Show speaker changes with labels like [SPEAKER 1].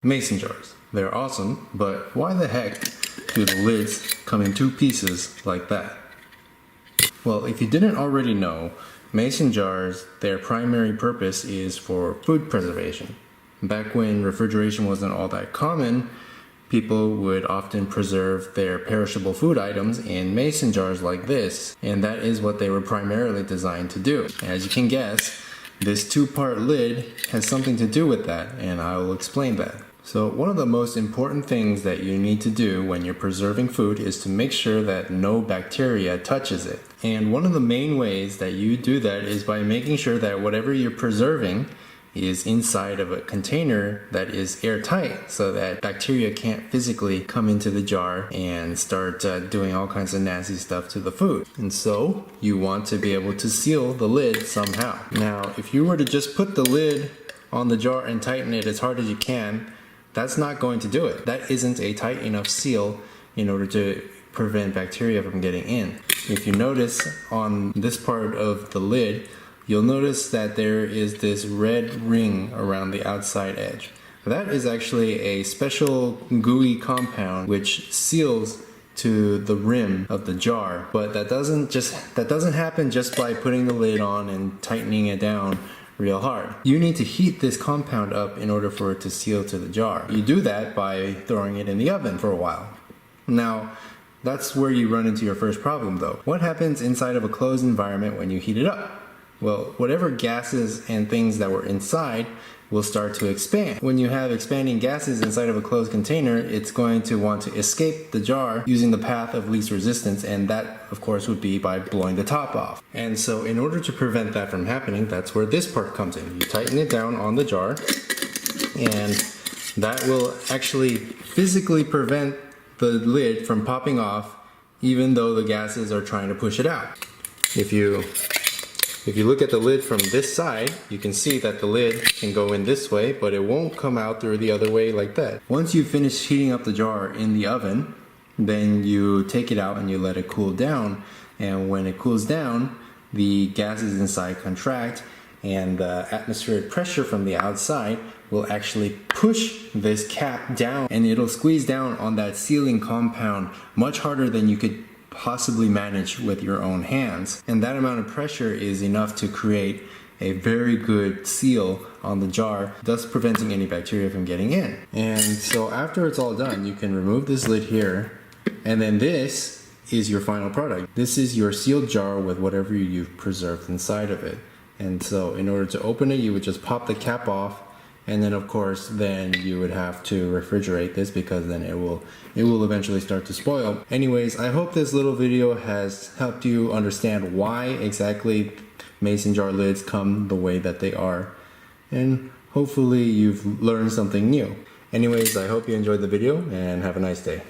[SPEAKER 1] Mason jars. They're awesome, but why the heck do the lids come in two pieces like that? Well, if you didn't already know, mason jars, their primary purpose is for food preservation. Back when refrigeration wasn't all that common, people would often preserve their perishable food items in mason jars like this, and that is what they were primarily designed to do. As you can guess, this two-part lid has something to do with that, and I will explain that. So one of the most important things that you need to do when you're preserving food is to make sure that no bacteria touches it. And one of the main ways that you do that is by making sure that whatever you're preserving is inside of a container that is airtight, so that bacteria can't physically come into the jar and start doing all kinds of nasty stuff to the food. And so you want to be able to seal the lid somehow. Now, if you were to just put the lid on the jar and tighten it as hard as you can, that's not going to do it. That isn't a tight enough seal in order to prevent bacteria from getting in. If you notice on this part of the lid, you'll notice that there is this red ring around the outside edge. That is actually a special gooey compound which seals to the rim of the jar, but that doesn't happen just by putting the lid on and tightening it down real hard. You need to heat this compound up in order for it to seal to the jar. You do that by throwing it in the oven for a while. Now, that's where you run into your first problem though. What happens inside of a closed environment when you heat it up? Well, whatever gases and things that were inside will start to expand. When you have expanding gases inside of a closed container, it's going to want to escape the jar using the path of least resistance, and that of course would be by blowing the top off. And so in order to prevent that from happening, that's where this part comes in. You tighten it down on the jar, and that will actually physically prevent the lid from popping off even though the gases are trying to push it out. If you look at the lid from this side, you can see that the lid can go in this way, but it won't come out through the other way like that. Once you finish heating up the jar in the oven, then you take it out and you let it cool down. And when it cools down, the gases inside contract, and the atmospheric pressure from the outside will actually push this cap down, and it'll squeeze down on that sealing compound much harder than you could possibly manage with your own hands. And that amount of pressure is enough to create a very good seal on the jar, thus preventing any bacteria from getting in. And so after it's all done, you can remove this lid here, and then this is your final product. This is your sealed jar with whatever you've preserved inside of it. And so in order to open it, you would just pop the cap off, and then of course then you would have to refrigerate this, because then it will eventually start to spoil. Anyways, I hope this little video has helped you understand why exactly mason jar lids come the way that they are, and hopefully you've learned something new. Anyways, I hope you enjoyed the video and have a nice day.